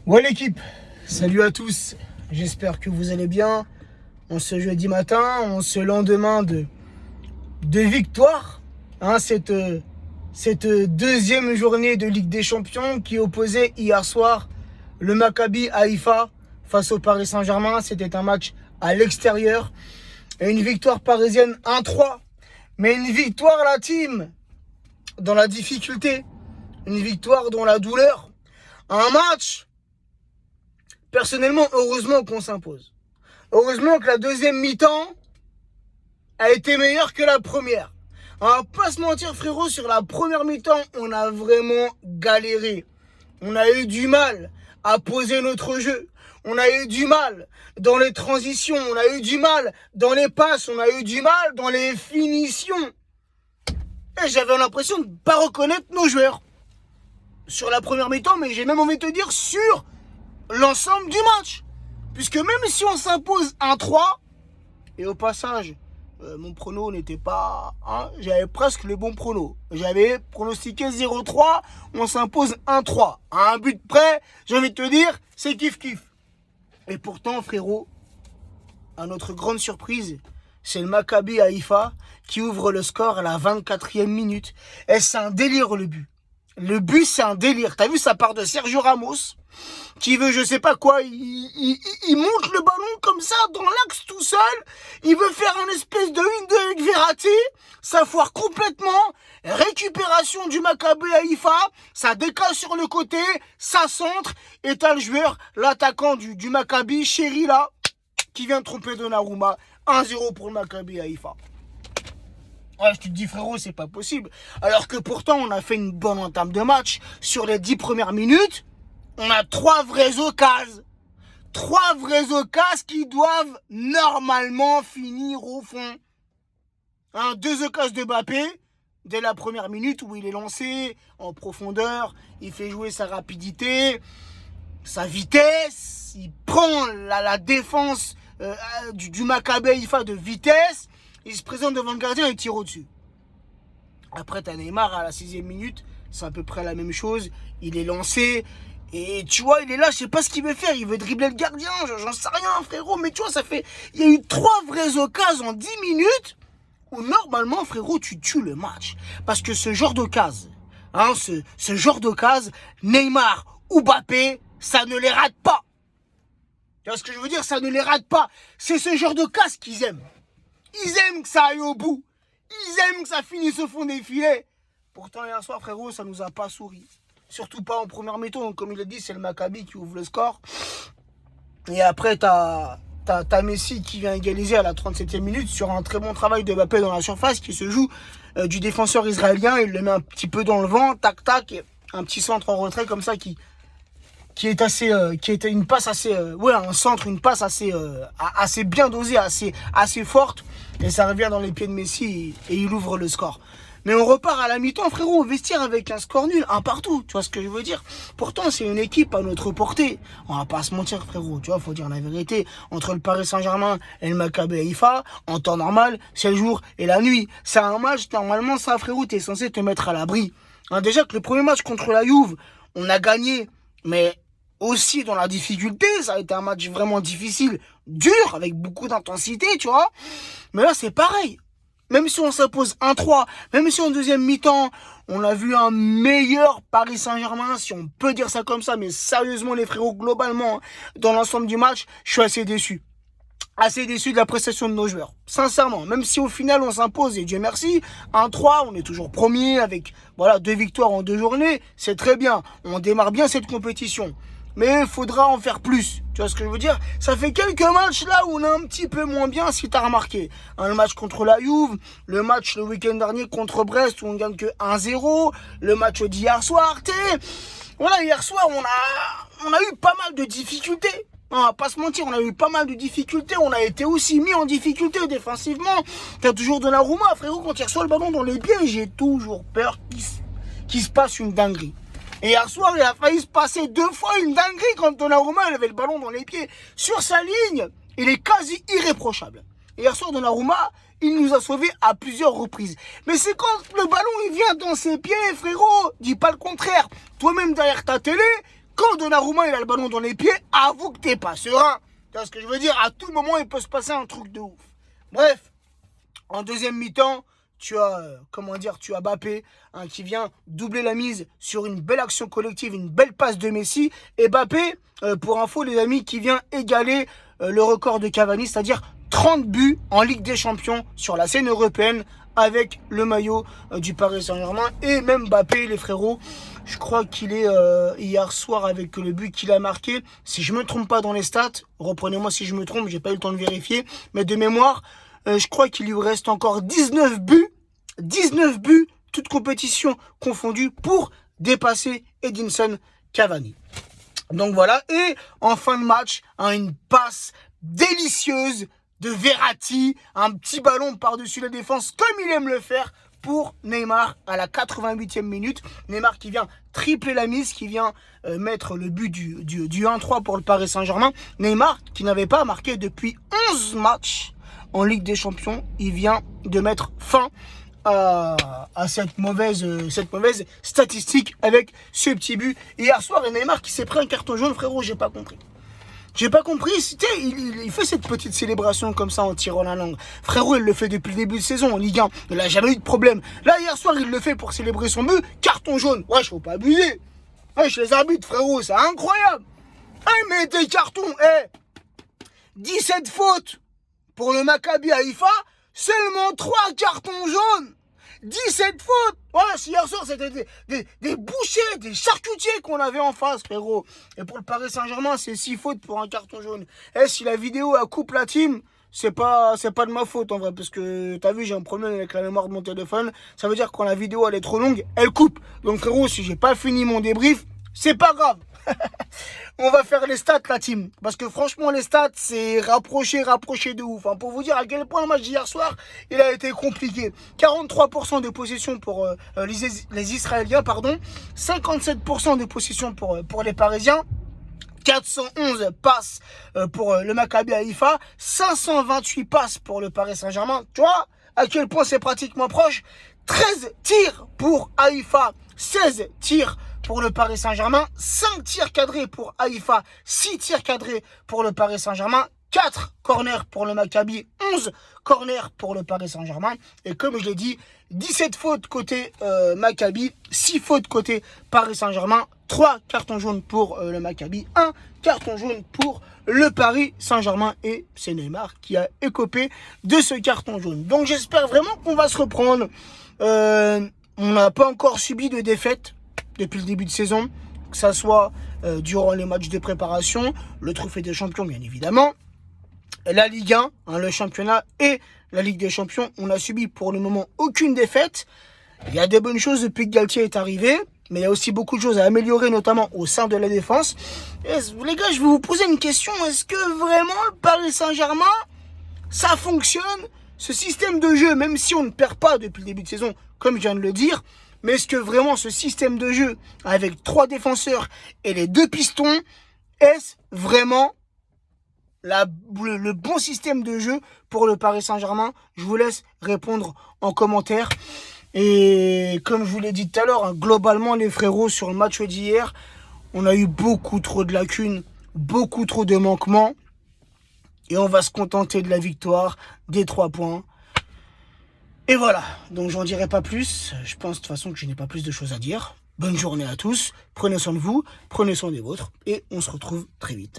Ouais l'équipe, salut à tous, j'espère que vous allez bien. On ce jeudi matin, on ce lendemain de victoire, cette deuxième journée de Ligue des Champions qui opposait hier soir le Maccabi Haïfa face au Paris Saint-Germain. C'était un match à l'extérieur et une victoire parisienne 1-3. Mais une victoire la team dans la difficulté, une victoire dans la douleur, un match. Personnellement, heureusement qu'on s'impose. Heureusement que la deuxième mi-temps a été meilleure que la première. On va pas se mentir frérot, sur la première mi-temps, on a vraiment galéré. On a eu du mal à poser notre jeu. On a eu du mal dans les transitions. On a eu du mal dans les passes. On a eu du mal dans les finitions. Et j'avais l'impression de ne pas reconnaître nos joueurs. Sur la première mi-temps, mais j'ai même envie de te dire sur l'ensemble du match. Puisque même si on s'impose 1-3, et au passage, mon prono n'était pas... j'avais presque le bon prono. J'avais pronostiqué 0-3, on s'impose 1-3. À un but près, j'ai envie de te dire, c'est kiff-kiff. Et pourtant, frérot, à notre grande surprise, c'est le Maccabi Haïfa qui ouvre le score à la 24e minute. Et c'est un délire le but. Le but, c'est un délire. T'as vu, ça part de Sergio Ramos, qui veut je sais pas quoi, il monte le ballon comme ça dans l'axe tout seul, il veut faire un espèce de une de Verratti, ça foire complètement, récupération du Maccabi Haïfa, ça décale sur le côté, ça centre, et t'as le joueur, l'attaquant du Maccabi, Chéri là, qui vient de tromper Donnarumma, 1-0 pour le Maccabi Haïfa. Ouais, je te dis frérot, c'est pas possible. Alors que pourtant, on a fait une bonne entame de match. Sur les 10 premières minutes, on a 3 vraies occasions. 3 vraies occasions qui doivent normalement finir au fond. 2 occasions de Mbappé, dès la première minute où il est lancé en profondeur. Il fait jouer sa rapidité, sa vitesse. Il prend la défense du Maccabi Haïfa de vitesse. Il se présente devant le gardien et tire au-dessus. Après, t'as Neymar à la 6e minute. C'est à peu près la même chose. Il est lancé. Et tu vois, il est là, je sais pas ce qu'il veut faire. Il veut dribbler le gardien. J'en sais rien, frérot. Mais tu vois, ça fait... Il y a eu 3 vraies occasions en 10 minutes où normalement, frérot, tu tues le match. Parce que ce genre d'occasion, ce genre d'occasion, Neymar ou Mbappé, ça ne les rate pas. Tu vois ce que je veux dire? Ça ne les rate pas. C'est ce genre d'occasion qu'ils aiment. Ils aiment que ça aille au bout. Ils aiment que ça finisse au fond des filets. Pourtant, hier soir, frérot, ça nous a pas souri. Surtout pas en première mi-temps. Comme il a dit, c'est le Maccabi qui ouvre le score. Et après, t'as Messi qui vient égaliser à la 37e minute sur un très bon travail de Mbappé dans la surface qui se joue du défenseur israélien. Il le met un petit peu dans le vent. Tac, tac. Et un petit centre en retrait comme ça qui était une passe assez un centre, une passe assez bien dosée, assez forte, et ça revient dans les pieds de Messi et il ouvre le score. Mais on repart à la mi-temps, frérot, au vestiaire avec un score nul, un partout, tu vois ce que je veux dire? Pourtant, c'est une équipe à notre portée. On va pas se mentir, frérot, tu vois, faut dire la vérité. Entre le Paris Saint-Germain et le Maccabi Haïfa, en temps normal, c'est le jour et la nuit. C'est un match, normalement, ça, frérot, t'es censé te mettre à l'abri. Déjà que le premier match contre la Juve, on a gagné, mais aussi dans la difficulté, ça a été un match vraiment difficile, dur, avec beaucoup d'intensité, tu vois. Mais là, c'est pareil. Même si on s'impose 1-3, même si en deuxième mi-temps, on a vu un meilleur Paris Saint-Germain, si on peut dire ça comme ça, mais sérieusement, les frérots, globalement, dans l'ensemble du match, je suis assez déçu. Assez déçu de la prestation de nos joueurs. Sincèrement, même si au final on s'impose, et Dieu merci, 1-3, on est toujours premier avec 2 victoires en 2 journées, c'est très bien. On démarre bien cette compétition. Mais il faudra en faire plus. Tu vois ce que je veux dire? Ça fait quelques matchs là où on est un petit peu moins bien, si t'as remarqué. Le match contre la Juve, le match le week-end dernier contre Brest où on gagne que 1-0, le match d'hier soir, voilà, hier soir on a eu pas mal de difficultés. On va pas se mentir, on a eu pas mal de difficultés. On a été aussi mis en difficulté défensivement. T'as toujours Donnarumma, frérot, quand il reçoit le ballon dans les pieds, j'ai toujours peur qu'il se passe une dinguerie. Et hier soir, il a failli se passer 2 fois une dinguerie quand Donnarumma avait le ballon dans les pieds. Sur sa ligne, il est quasi irréprochable. Et hier soir, Donnarumma, il nous a sauvés à plusieurs reprises. Mais c'est quand le ballon il vient dans ses pieds, frérot. Dis pas le contraire. Toi-même derrière ta télé, quand Donnarumma il a le ballon dans les pieds, avoue que t'es pas serein. Tu vois ce que je veux dire? À tout moment, il peut se passer un truc de ouf. Bref, en deuxième mi-temps, tu as Mbappé qui vient doubler la mise sur une belle action collective, une belle passe de Messi. Et Mbappé, pour info les amis, qui vient égaler le record de Cavani, c'est-à-dire 30 buts en Ligue des Champions sur la scène européenne avec le maillot du Paris Saint-Germain. Et même Mbappé, les frérots, je crois qu'il est hier soir avec le but qu'il a marqué. Si je me trompe pas dans les stats, reprenez-moi si je me trompe, j'ai pas eu le temps de vérifier, mais de mémoire, je crois qu'il lui reste encore 19 buts, toutes compétitions confondues, pour dépasser Edinson Cavani. Donc voilà, et en fin de match, une passe délicieuse de Verratti, un petit ballon par-dessus la défense, comme il aime le faire, pour Neymar à la 88e minute. Neymar qui vient tripler la mise, qui vient mettre le but du 1-3 pour le Paris Saint-Germain. Neymar qui n'avait pas marqué depuis 11 matchs en Ligue des Champions. Il vient de mettre fin à cette mauvaise statistique avec ce petit but hier soir. Et Neymar qui s'est pris un carton jaune, frérot, j'ai pas compris. Il fait cette petite célébration comme ça en tirant la langue. Frérot, il le fait depuis le début de saison en Ligue 1. Il n'a jamais eu de problème. Là, hier soir, il le fait pour célébrer son but. Carton jaune. Wesh, faut pas abuser. Wesh, les arbitres, frérot, c'est incroyable. Mais des cartons, 17 fautes pour le Maccabi Haïfa, seulement 3 cartons jaunes. 17 fautes. Voilà, hier soir, c'était des bouchers, des charcutiers qu'on avait en face, frérot. Et pour le Paris Saint-Germain, c'est 6 fautes pour un carton jaune. Si la vidéo a coupe la team, c'est pas de ma faute en vrai, parce que t'as vu, j'ai un problème avec la mémoire de mon téléphone. Ça veut dire que quand la vidéo elle est trop longue, elle coupe. Donc frérot, si j'ai pas fini mon débrief, c'est pas grave. On va faire les stats, la team. Parce que franchement, les stats, c'est rapproché de ouf. Pour vous dire à quel point le match d'hier soir, il a été compliqué. 43% de possession pour les Israéliens, 57% de possession pour les Parisiens. 411 passes pour le Maccabi Haïfa. 528 passes pour le Paris Saint-Germain. Tu vois à quel point c'est pratiquement proche. 13 tirs pour Haïfa. 16 tirs pour le Paris Saint-Germain, 5 tirs cadrés pour Haïfa, 6 tirs cadrés pour le Paris Saint-Germain, 4 corners pour le Maccabi, 11 corners pour le Paris Saint-Germain. Et comme je l'ai dit, 17 fautes côté Maccabi, 6 fautes côté Paris Saint-Germain, 3 cartons jaunes pour le Maccabi, 1 carton jaune pour le Paris Saint-Germain. Et c'est Neymar qui a écopé de ce carton jaune. Donc j'espère vraiment qu'on va se reprendre. On n'a pas encore subi de défaite depuis le début de saison, que ça soit durant les matchs de préparation, le trophée des champions bien évidemment, la Ligue 1, le championnat et la Ligue des champions. On a subi pour le moment aucune défaite. Il y a des bonnes choses depuis que Galtier est arrivé, mais il y a aussi beaucoup de choses à améliorer, notamment au sein de la défense. Et les gars, je vais vous poser une question. Est-ce que vraiment le Paris Saint-Germain, ça fonctionne, ce système de jeu, même si on ne perd pas depuis le début de saison, comme je viens de le dire? Mais est-ce que vraiment ce système de jeu, avec 3 défenseurs et les 2 pistons, est-ce vraiment le bon système de jeu pour le Paris Saint-Germain? Je vous laisse répondre en commentaire. Et comme je vous l'ai dit tout à l'heure, globalement les frérots, sur le match d'hier, on a eu beaucoup trop de lacunes, beaucoup trop de manquements. Et on va se contenter de la victoire, des 3 points. Et voilà, donc j'en dirai pas plus. Je pense de toute façon que je n'ai pas plus de choses à dire. Bonne journée à tous, prenez soin de vous, prenez soin des vôtres, et on se retrouve très vite.